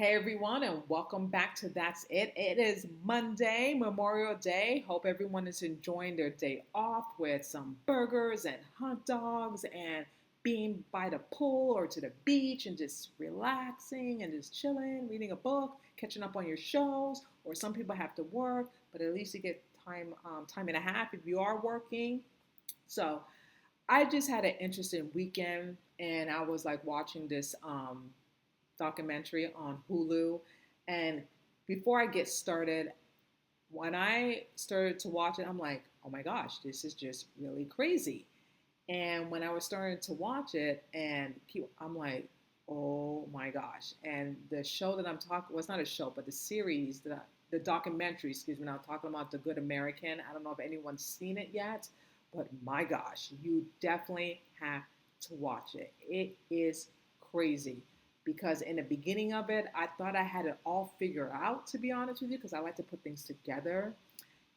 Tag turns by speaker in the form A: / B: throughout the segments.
A: Hey everyone, and welcome back to That's It. It is Monday, Memorial Day. Hope everyone is enjoying their day off with some burgers and hot dogs and being by the pool or to the beach and just relaxing and just chilling, reading a book, catching up on your shows. Or some people have to work, but at least you get time and a half if you are working. So I just had an interesting weekend, and I was like watching this documentary on Hulu. And before I get started, when I started to watch it, I'm like, oh my gosh, this is just really crazy. And when I was starting to watch it, I'm like, oh my gosh. And the show that I'm talking, well, it's not a show, but the series, the documentary, excuse me, now I'm talking about The Good American. I don't know if anyone's seen it yet, but my gosh, you definitely have to watch it. It is crazy because in the beginning of it, I thought I had it all figured out, to be honest with you, because I like to put things together.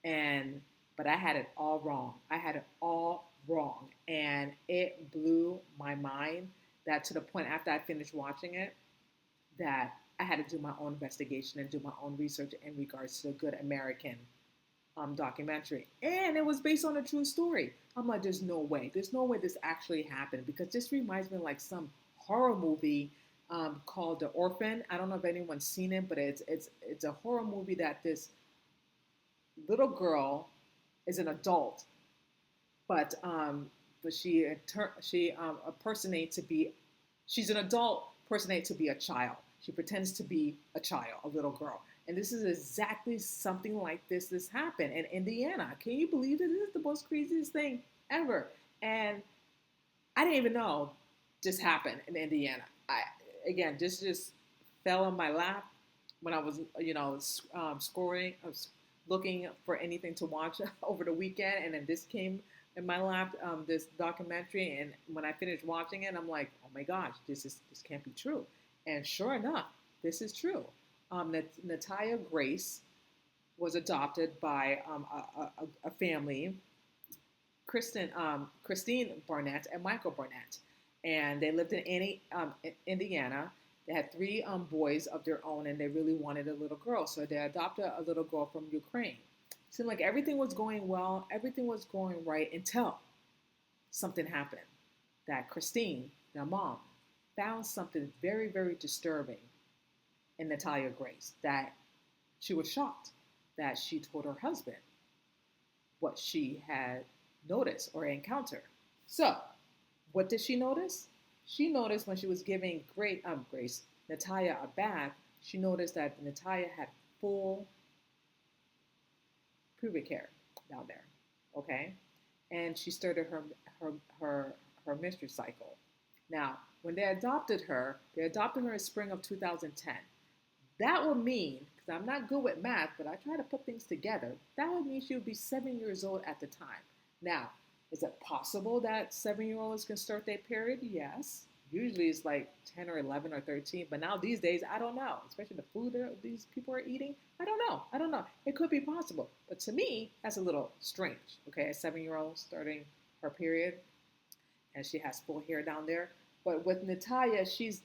A: And but I had it all wrong. I had it all wrong, and it blew my mind. That to the point after I finished watching it, that I had to do my own investigation and do my own research in regards to the Good American documentary, and it was based on a true story. I'm like, there's no way this actually happened because this reminds me of like some horror movie called The Orphan. I don't know if anyone's seen it, but it's a horror movie that this little girl is an adult, but she impersonates to be she's an adult personate to be a child. She pretends to be a child, a little girl. And this is exactly something like this happened in Indiana. Can you believe it? This is the most craziest thing ever. And I didn't even know this happened in Indiana. Again, this just fell on my lap when I was, scoring, looking for anything to watch over the weekend, and then this came in my lap, this documentary, and when I finished watching it, I'm like, oh my gosh, this can't be true, and sure enough, this is true. Natalia Grace was adopted by a family, Kristine Barnett and Michael Barnett, and they lived in Indiana. They had three boys of their own, and they really wanted a little girl, so they adopted a little girl from Ukraine. Seemed like everything was going well, everything was going right until something happened. That Kristine, their mom, found something very, very disturbing in Natalia Grace. That she was shocked that she told her husband what she had noticed or encountered. So, what did she notice? She noticed when she was giving Grace, Natalia a bath, she noticed that Natalia had full pubic hair down there. Okay? And she started her her her menstrual cycle. Now, when they adopted her in spring of 2010. That would mean, because I'm not good with math, but I try to put things together, that would mean she would be 7 years old at the time. Now, is it possible that 7 year olds can start their period? Yes. Usually it's like 10 or 11 or 13, but now these days, I don't know. Especially the food that these people are eating. I don't know. I don't know. It could be possible. But to me, that's a little strange. Okay, a 7 year old starting her period and she has full hair down there. But with Natalia, she's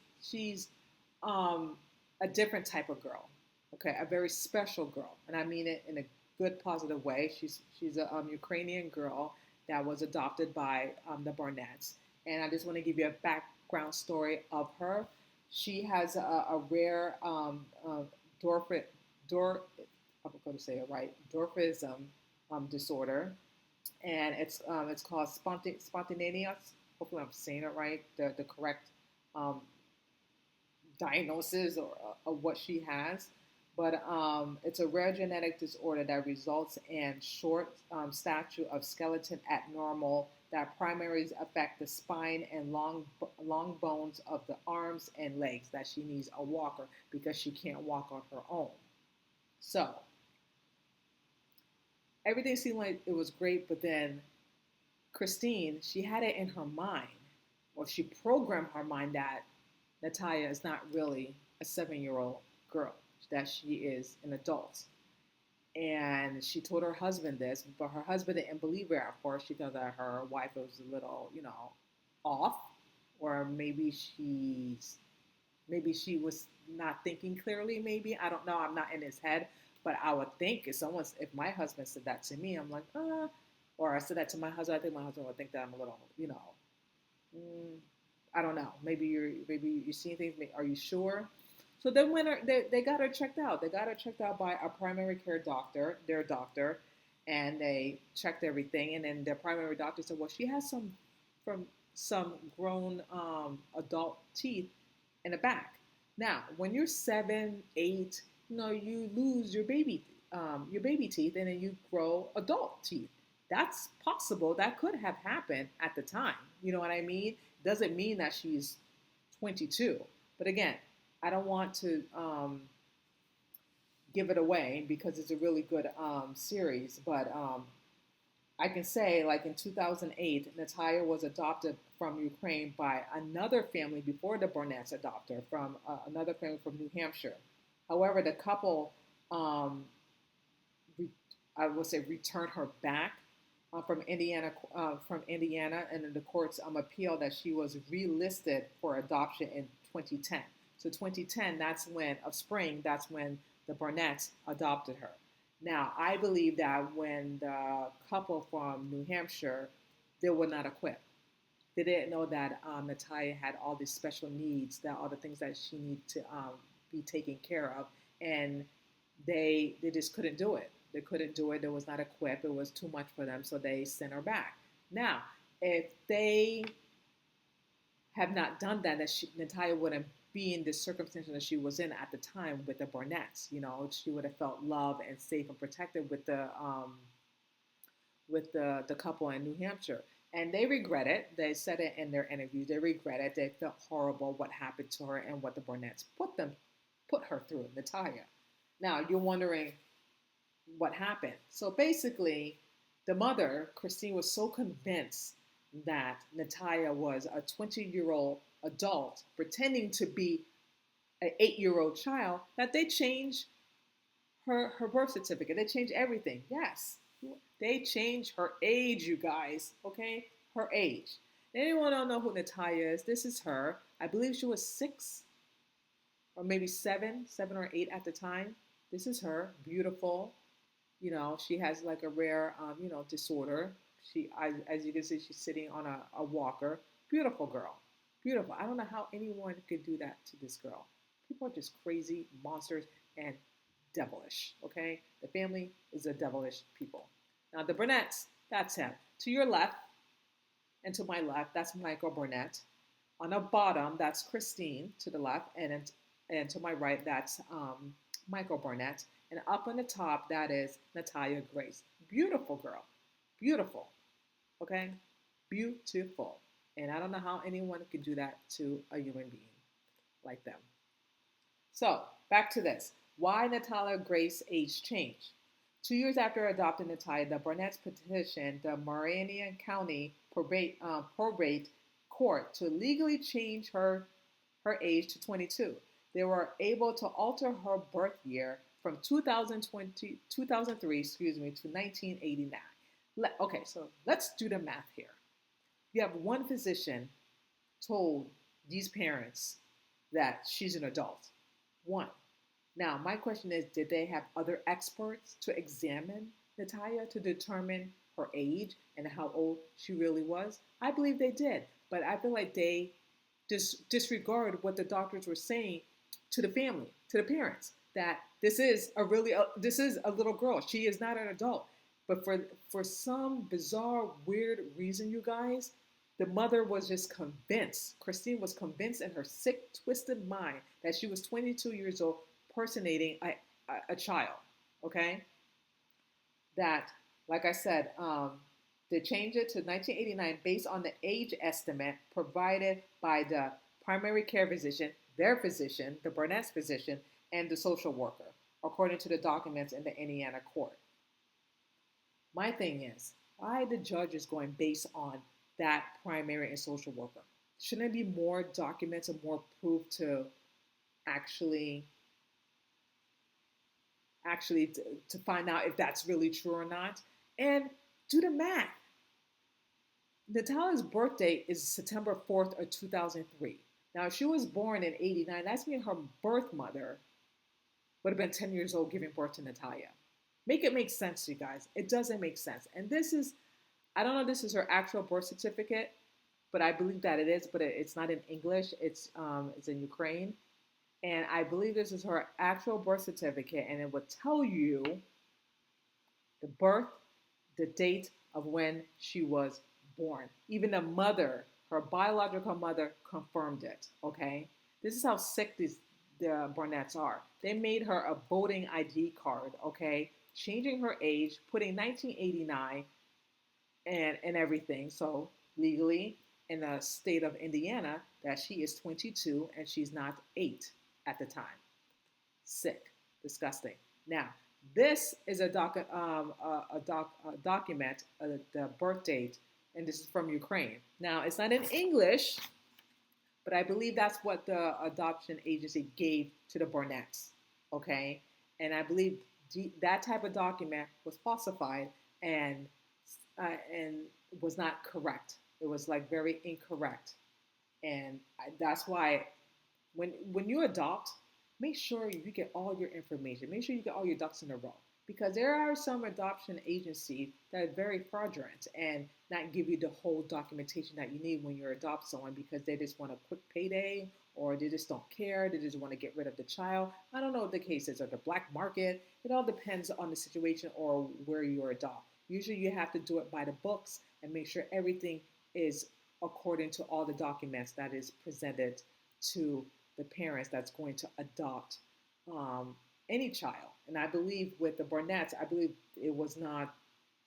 A: um, a different type of girl. Okay, a very special girl, and I mean it in a good, positive way. She's a Ukrainian girl that was adopted by the Barnetts, and I just want to give you a background story of her. She has a rare dwarf, dwarf, I'm going to say it right, dwarfism disorder, and it's called spontaneous. Hopefully, I'm saying it right. The correct um, diagnosis or of what she has. But it's a rare genetic disorder that results in short stature of skeleton at normal that primarily affect the spine and long bones of the arms and legs that she needs a walker because she can't walk on her own. So everything seemed like it was great, but then Kristine, she had it in her mind, or she programmed her mind that Natalia is not really a 7 year old girl, that she is an adult. And she told her husband this, but her husband didn't believe her at first. She thought that her wife was a little, off, or maybe she's maybe she was not thinking clearly. Maybe I don't know. I'm not in his head, but I would think if my husband said that to me, I'm like, or I said that to my husband, I think my husband would think that I'm a little, I don't know. Maybe you're seeing things. Are you sure? So then when they got her checked out, they got her checked out by a primary care doctor, their doctor, and they checked everything. And then their primary doctor said, well, she has some grown adult teeth in the back. Now, when you're 7, 8, you lose your baby teeth, and then you grow adult teeth. That's possible. That could have happened at the time. You know what I mean? Doesn't mean that she's 22. But again, I don't want to give it away because it's a really good series. But I can say, like in 2008, Natalia was adopted from Ukraine by another family before the Barnetts adopted her from another family from New Hampshire. However, the couple, I would say, returned her back from Indiana, and then the courts appealed that she was relisted for adoption in 2010. So 2010, that's when the Barnetts adopted her. Now, I believe that when the couple from New Hampshire, they were not equipped. They didn't know that Natalia had all these special needs, that all the things that she needed to be taken care of, and they just couldn't do it. They couldn't do it. They was not equipped. It was too much for them, so they sent her back. Now, if they have not done that, Natalia wouldn't be in the circumstance that she was in at the time with the Barnetts. She would have felt loved and safe and protected with the couple in New Hampshire. And they regret it. They said it in their interviews. They regret it. They felt horrible what happened to her and what the Barnetts put her through, Natalia. Now you're wondering what happened. So basically, the mother, Kristine, was so convinced that Natalia was a 20-year-old adult pretending to be an 8-year-old child that they changed her birth certificate. They changed everything. Yes, they changed her age, you guys. Okay, her age. Anyone don't know who Natalia is? This is her. I believe she was 6 or maybe 7 or 8 at the time. This is her. Beautiful. She has like a rare, disorder. As you can see, she's sitting on a walker. Beautiful girl. Beautiful. I don't know how anyone could do that to this girl. People are just crazy monsters and devilish. Okay? The family is a devilish people. Now, the Barnetts, that's him. To your left and to my left, that's Michael Barnett. On the bottom, that's Kristine to the left, and to my right, that's Michael Barnett. And up on the top, that is Natalia Grace. Beautiful girl. Beautiful. Okay? Beautiful. And I don't know how anyone could do that to a human being like them. So, back to this. Why Natalia Grace age change? 2 years after adopting Natalia, the Barnetts petitioned the Marion County probate court to legally change her age to 22. They were able to alter her birth year from 2003, to 1989. Okay, so let's do the math here. You have one physician told these parents that she's an adult. One. Now, my question is, did they have other experts to examine Natalia to determine her age and how old she really was? I believe they did, but I feel like they disregard what the doctors were saying to the family, to the parents, that this is a little girl. She is not an adult. But for some bizarre, weird reason, you guys, the mother was just convinced. Kristine was convinced in her sick, twisted mind that she was 22 years old, personating a child. Okay? That, like I said, they changed it to 1989 based on the age estimate provided by the primary care physician, their physician, the Barnett's physician, and the social worker, according to the documents in the Indiana court. My thing is, why the judge is going based on that primary and social worker? Shouldn't there be more documents and more proof to actually to find out if that's really true or not? And do the math. Natalia's birthday is September 4th of 2003. Now, if she was born in 89, that's mean her birth mother would have been 10 years old giving birth to Natalia. Make it make sense, you guys. It doesn't make sense. And this is, I don't know if this is her actual birth certificate, but I believe that it is, but it's not in English. It's in Ukraine. And I believe this is her actual birth certificate, and it would tell you the birth, the date of when she was born. Even the mother, her biological mother, confirmed it. Okay, this is how sick the Barnetts are. They made her a voting ID card. Okay, changing her age, putting 1989 and everything. So legally, in the state of Indiana, that she is 22 and she's not 8 at the time. Sick, disgusting. Now, this is a document, the birth date, and this is from Ukraine. Now, it's not in English, but I believe that's what the adoption agency gave to the Barnetts. Okay, and I believe that type of document was falsified and was not correct. It was like very incorrect, and that's why when you adopt, make sure you get all your information. Make sure you get all your ducks in a row, because there are some adoption agencies that are very fraudulent and not give you the whole documentation that you need when you adopt someone, because they just want a quick payday, or they just don't care. They just want to get rid of the child. I don't know what the case is, or the black market. It all depends on the situation or where you adopt. Usually you have to do it by the books and make sure everything is according to all the documents that is presented to the parents that's going to adopt um, any child. And I believe with the Barnetts, I believe it was not,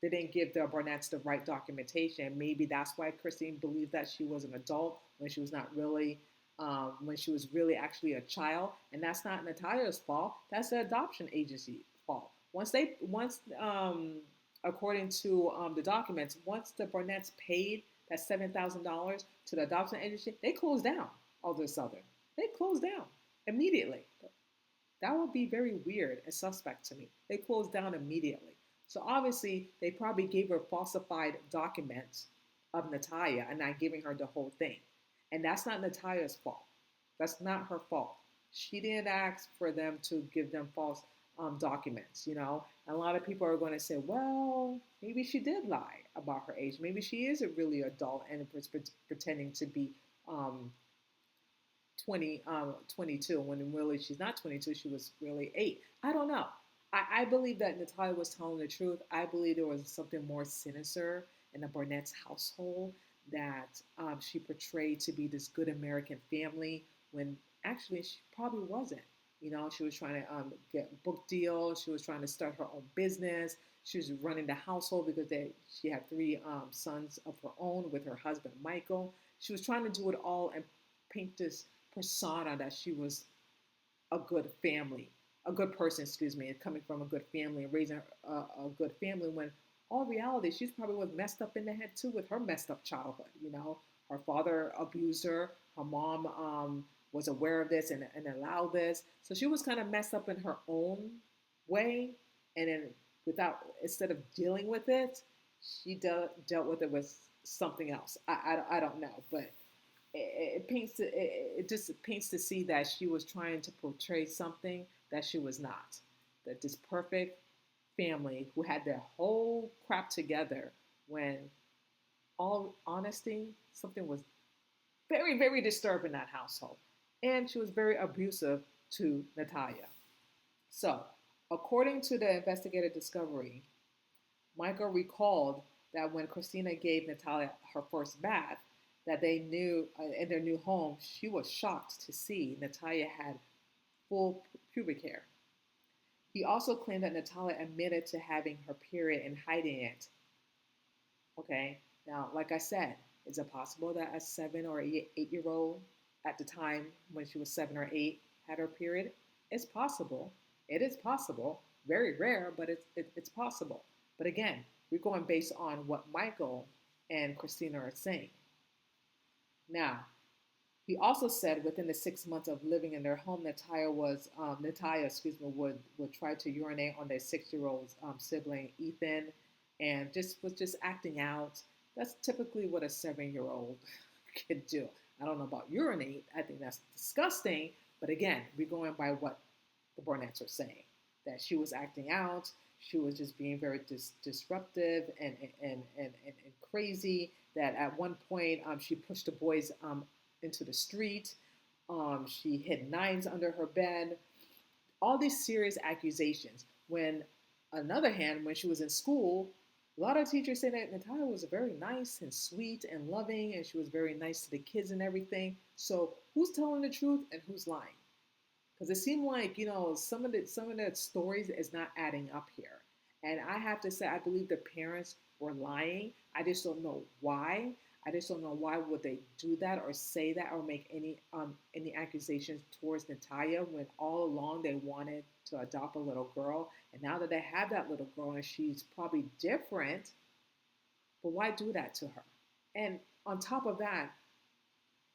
A: they didn't give the Barnetts the right documentation. Maybe that's why Kristine believed that she was an adult when she was not really, when she was really actually a child. And that's not Natalia's fault. That's the adoption agency fault. According to the documents, once the Barnetts paid that $7,000 to the adoption agency, they closed down all of a sudden. They closed down immediately. That would be very weird and suspect to me. They closed down immediately. So obviously, they probably gave her falsified documents of Natalia and not giving her the whole thing. And that's not Natalia's fault. That's not her fault. She didn't ask for them to give them false documents, you know. And a lot of people are going to say, well, maybe she did lie about her age. Maybe she is a really adult and pretending to be 22, when really she's not 22, she was really 8. I don't know. I believe that Natalia was telling the truth. I believe there was something more sinister in the Barnett's household, that she portrayed to be this good American family when actually she probably wasn't. You know, she was trying to get book deals. She was trying to start her own business. She was running the household because she had 3 sons of her own with her husband, Michael. She was trying to do it all and paint this persona that she was a good family, a good person, excuse me, coming from a good family and raising a good family, when all reality, she's probably was messed up in the head too with her messed up childhood. You know, her father abused her. Her mom was aware of this and allowed this. So she was kind of messed up in her own way. And then instead of dealing with it, she dealt with it with something else. I don't know, but it just paints to see that she was trying to portray something that she was not. That this perfect family who had their whole crap together, when all honesty, something was very, very disturbed in that household. And she was very abusive to Natalia. So, according to the investigative discovery, Michael recalled that when Christina gave Natalia her first bath, that they knew in their new home, she was shocked to see Natalia had full pubic hair. He also claimed that Natalia admitted to having her period and hiding it. Okay, now, like I said, is it possible that a 7 or 8 year old at the time when she was 7 or 8 had her period? It's possible. It is possible. Very rare, but it's possible. But again, we're going based on what Michael and Christina are saying. Now, he also said within the 6 months of living in their home, Natalia, would try to urinate on their 6-year-old sibling Ethan, and was just acting out. That's typically what a 7-year-old could do. I don't know about urinate. I think that's disgusting. But again, we're going by what the Barnetts are saying, that she was acting out. She was just being very disruptive and crazy. That at one point she pushed the boys into the street. She hid knives under her bed. All these serious accusations. When, on the other hand, when she was in school, a lot of teachers say that Natalia was very nice and sweet and loving, and she was very nice to the kids and everything. So who's telling the truth and who's lying? Because it seemed like some of the stories is not adding up here, and I have to say I believe the parents were lying. I just don't know why. I just don't know why would they do that or say that or make any accusations towards Natalia when all along they wanted to adopt a little girl, and now that they have that little girl and she's probably different, but why do that to her? And on top of that,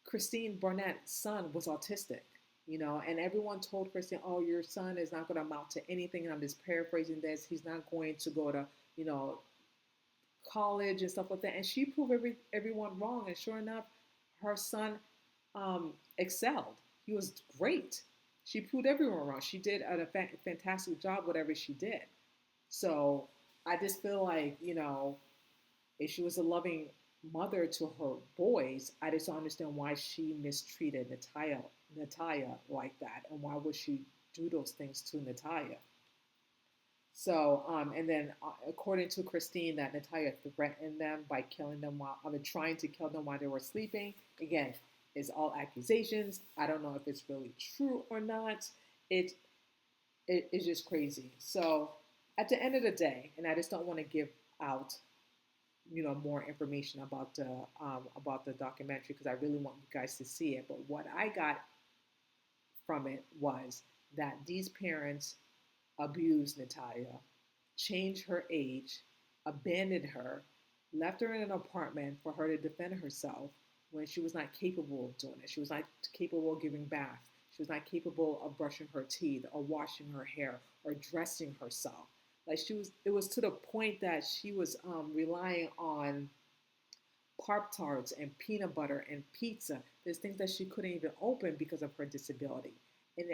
A: Kristine Barnett's son was autistic, and everyone told Kristine, "Oh, your son is not going to amount to anything." And I'm just paraphrasing this. He's not going to go to, you know, college and stuff like that. And she proved everyone wrong. And sure enough, her son excelled. He was great. She proved everyone wrong. She did a fantastic job, whatever she did. So I just feel like, if she was a loving mother to her boys, I just don't understand why she mistreated Natalia like that, and why would she do those things to Natalia? So, and then according to Kristine, that Natalia threatened them by killing them trying to kill them while they were sleeping. Again, it's all accusations. I don't know if it's really true or not. It it is just crazy. So, at the end of the day, and I just don't want to give out more information about the documentary because I really want you guys to see it. But what I got from it was that these parents abused Natalia, changed her age, abandoned her, left her in an apartment for her to defend herself when she was not capable of doing it. She was not capable of giving bath. She was not capable of brushing her teeth or washing her hair or dressing herself. Like it was to the point that she was relying on Pop Tarts and peanut butter and pizza. There's things that she couldn't even open because of her disability. And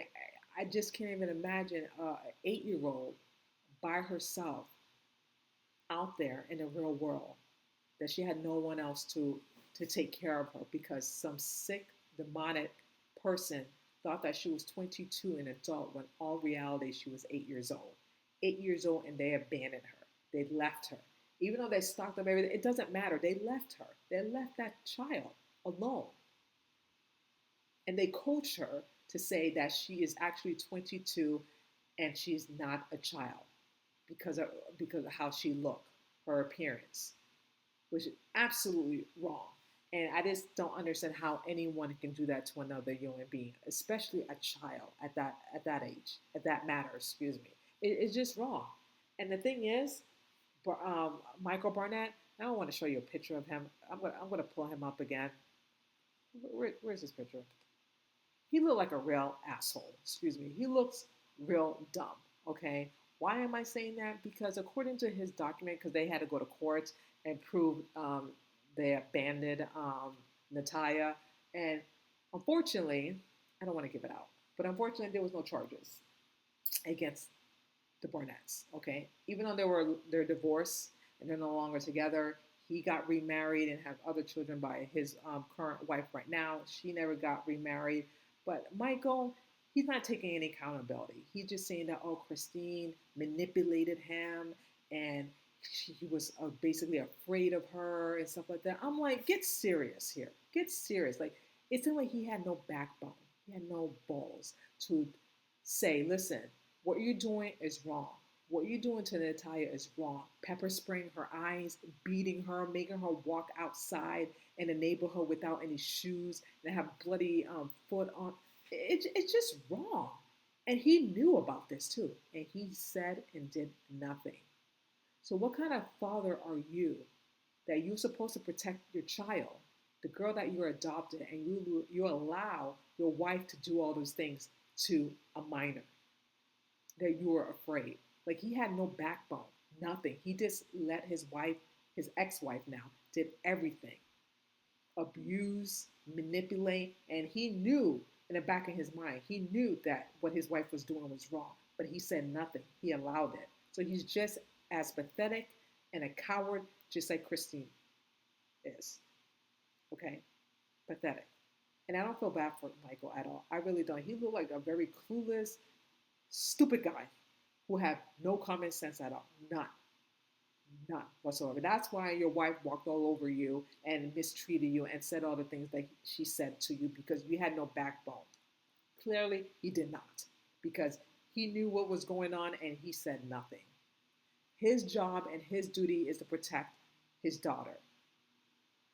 A: I just can't even imagine an 8-year old by herself out there in the real world that she had no one else to take care of her because some sick, demonic person thought that she was 22 and an adult when all reality she was 8 years old. 8 years old, and they abandoned her. They left her. Even though they stocked up everything, it doesn't matter. They left her. They left that child alone. And they coach her to say that she is actually 22 and she's not a child because of how she looked, her appearance, which is absolutely wrong. And I just don't understand how anyone can do that to another human being, especially a child at that age, at that matter. Excuse me. It's just wrong. And the thing is, Michael Barnett. I don't want to show you a picture of him. I'm gonna pull him up again. Where's his picture? He looked like a real asshole. Excuse me. He looks real dumb. Okay. Why am I saying that? Because according to his document, because they had to go to court and prove they abandoned Natalia, and unfortunately, I don't want to give it out, but unfortunately, there was no charges against the Barnetts. Okay, even though they're divorced and they're no longer together, he got remarried and have other children by his current wife right now. She never got remarried, but Michael, he's not taking any accountability. He's just saying that, oh, Kristine manipulated him and he was basically afraid of her and stuff like that. I'm like, get serious here. Get serious. Like, it seemed like he had no backbone. He had no balls to say, listen, what you're doing is wrong. What you're doing to Natalia is wrong. Pepper spraying her eyes, beating her, making her walk outside in the neighborhood without any shoes and have bloody foot on. It's just wrong. And he knew about this too. And he said and did nothing. So what kind of father are you that you're supposed to protect your child, the girl that you're adopted, and you allow your wife to do all those things to a minor that you were afraid? Like, he had no backbone, nothing. He just let his wife, his ex-wife now, did everything. abuse, manipulate, and he knew in the back of his mind, he knew that what his wife was doing was wrong, but he said nothing. He allowed it. So he's just as pathetic and a coward, just like Kristine is. Okay? Pathetic. And I don't feel bad for Michael at all. I really don't. He looked like a very clueless, stupid guy who had no common sense at all. None. None whatsoever. That's why your wife walked all over you and mistreated you and said all the things that she said to you because you had no backbone. Clearly, he did not because he knew what was going on and he said nothing. His job and his duty is to protect his daughter,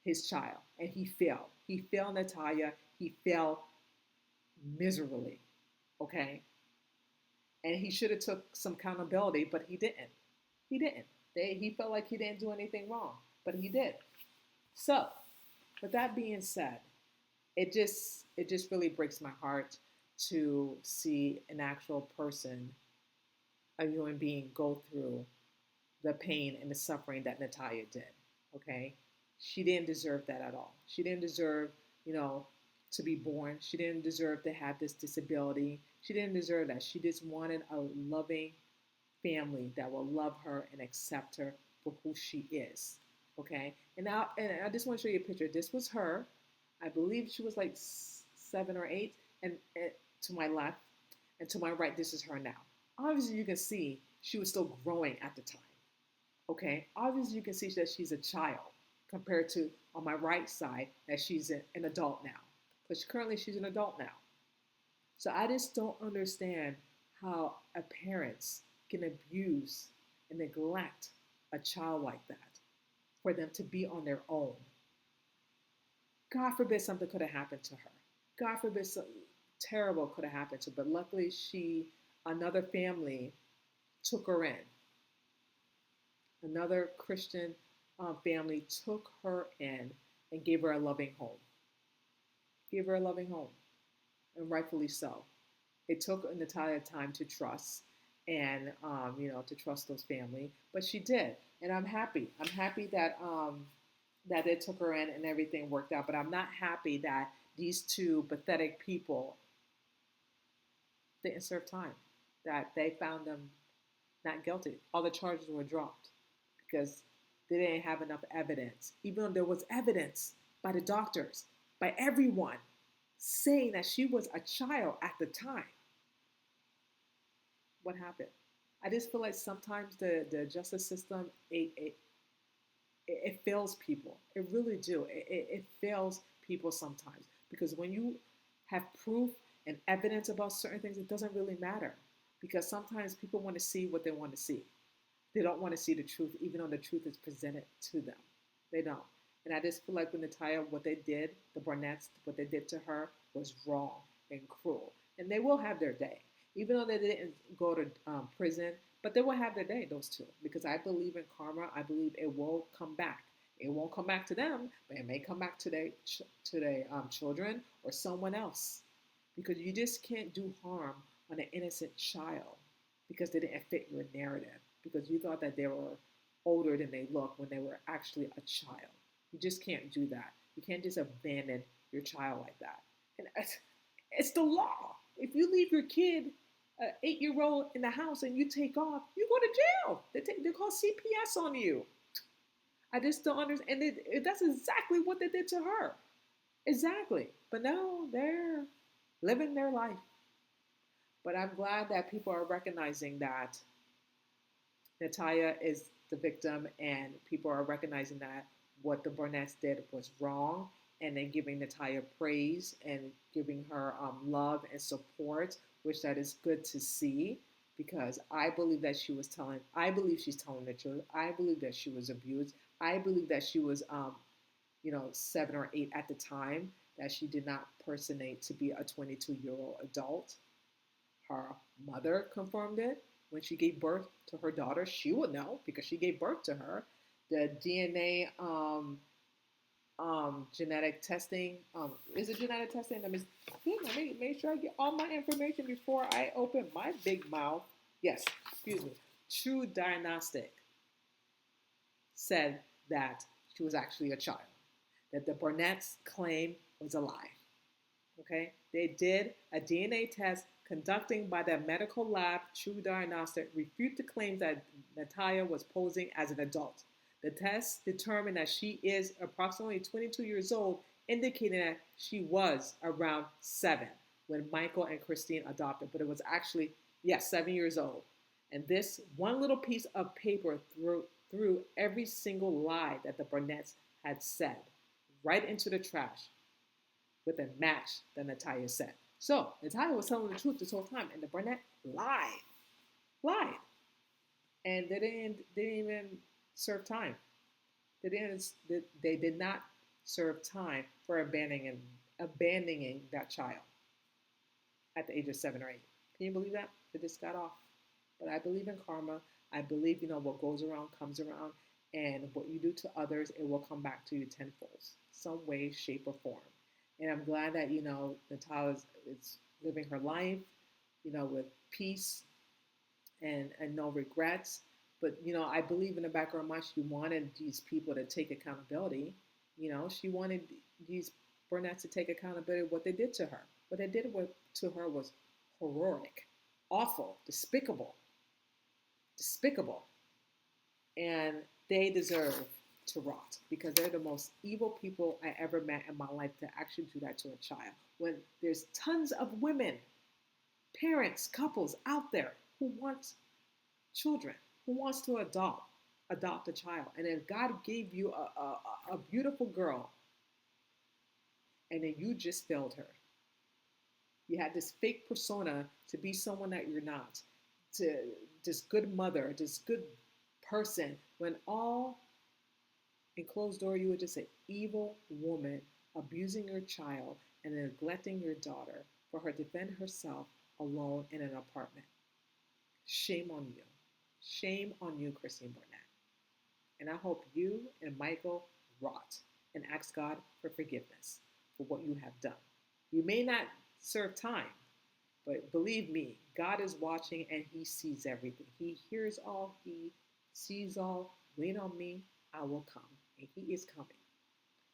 A: his child, and he failed. He failed Natalia. He failed miserably, okay? And he should have took some accountability, but he didn't. He didn't. He felt like he didn't do anything wrong, but he did. So, with that being said, it just really breaks my heart to see an actual person, a human being, go through the pain and the suffering that Natalia did. Okay, she didn't deserve that at all. She didn't deserve, you know, to be born. She didn't deserve to have this disability. She didn't deserve that. She just wanted a loving family that will love her and accept her for who she is. Okay, and I just want to show you a picture. This was her. I believe she was like 7 or 8, and to my left and to my right, this is her now. Obviously, you can see she was still growing at the time. Okay, obviously you can see that she's a child compared to on my right side that she's an adult now. Because currently she's an adult now. So I just don't understand how a parents can abuse and neglect a child like that for them to be on their own. God forbid something could have happened to her. God forbid something terrible could have happened to her. But luckily another family took her in. Another Christian family took her in and gave her a loving home. Gave her a loving home, and rightfully so. It took Natalia time to trust and to trust those family, but she did, and I'm happy. I'm happy that that they took her in and everything worked out. But I'm not happy that these two pathetic people didn't serve time. That they found them not guilty. All the charges were dropped because they didn't have enough evidence, even though there was evidence by the doctors, by everyone, saying that she was a child at the time. What happened? I just feel like sometimes the justice system, it fails people. It really do. It fails people sometimes because when you have proof and evidence about certain things, it doesn't really matter because sometimes people want to see what they want to see. They don't want to see the truth, even though the truth is presented to them. They don't. And I just feel like with Natalia, what they did, the Barnetts, what they did to her was wrong and cruel. And they will have their day, even though they didn't go to prison, but they will have their day, those two, because I believe in karma. I believe it will come back. It won't come back to them, but it may come back to their children or someone else, because you just can't do harm on an innocent child because they didn't fit your narrative, because you thought that they were older than they look when they were actually a child. You just can't do that. You can't just abandon your child like that. And it's the law. If you leave your kid, an 8-year-old, in the house and you take off, you go to jail. They call CPS on you. I just don't understand. And that's exactly what they did to her. Exactly. But no, they're living their life. But I'm glad that people are recognizing that Natalia is the victim and people are recognizing that what the Barnetts did was wrong, and then giving Natalia praise and giving her love and support, which that is good to see because I believe that I believe she's telling the truth. I believe that she was abused. I believe that she was, 7 or 8 at the time, that she did not personate to be a 22-year-old adult. Her mother confirmed it when she gave birth to her daughter. She would know because she gave birth to her. The DNA genetic testing. Is it genetic testing? Let me make sure I get all my information before I open my big mouth. Yes, excuse me. True Diagnostic said that she was actually a child. that the Barnetts claim was a lie. Okay? They did a DNA test conducting by the medical lab. True Diagnostic refute the claims that Natalia was posing as an adult. The test determined that she is approximately 22 years old, indicating that she was around 7 when Michael and Kristine adopted, but it was actually, yes, 7 years old. And this one little piece of paper threw every single lie that the Barnetts had said right into the trash with a match that Natalia said. So Natalia was telling the truth this whole time, and the Barnett lied, and they didn't even serve time. They did not serve time for abandoning that child at the age of 7 or 8. Can you believe that? They just got off. But I believe in karma. I believe, what goes around comes around. And what you do to others, it will come back to you tenfold, some way, shape, or form. And I'm glad that, Natalia is living her life, with peace and no regrets. But, I believe in the back of her mind, she wanted these people to take accountability. She wanted these Barnetts to take accountability of what they did to her. What they did to her was horrific, awful, despicable. And they deserve to rot because they're the most evil people I ever met in my life to actually do that to a child. When there's tons of women, parents, couples out there who want children, who wants to adopt a child. And then God gave you a beautiful girl and then you just failed her. You had this fake persona to be someone that you're not, to this good mother, this good person, when all in closed door you were just an evil woman abusing your child and neglecting your daughter for her to defend herself alone in an apartment. Shame on you. Shame on you, Kristine Barnett. And I hope you and Michael rot and ask God for forgiveness for what you have done. You may not serve time, but believe me, God is watching and he sees everything. He hears all, he sees all. Wait on me, I will come. And he is coming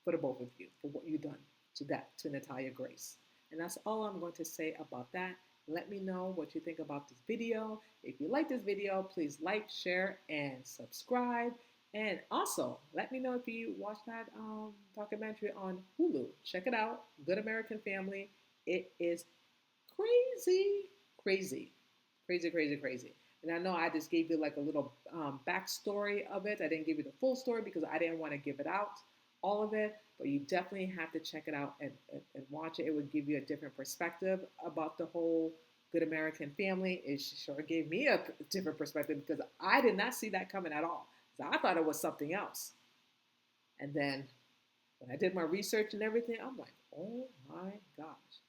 A: for the both of you for what you've done to Natalia Grace. And that's all I'm going to say about that. Let me know what you think about this video. If you like this video, please like, share, and subscribe. And also, let me know if you watch that documentary on Hulu. Check it out. Good American Family. It is crazy. And I know I just gave you like a little backstory of it. I didn't give you the full story because I didn't want to give it out, all of it. But you definitely have to check it out and watch it. It would give you a different perspective about the whole Good American Family. It sure gave me a different perspective because I did not see that coming at all. So I thought it was something else. And then when I did my research and everything, I'm like, oh my gosh.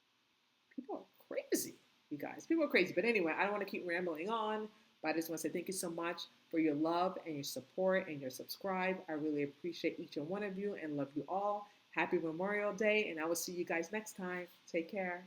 A: People are crazy, you guys. People are crazy. But anyway, I don't want to keep rambling on. But I just want to say thank you so much for your love and your support and your subscribe. I really appreciate each and one of you and love you all. Happy Memorial Day. And I will see you guys next time. Take care.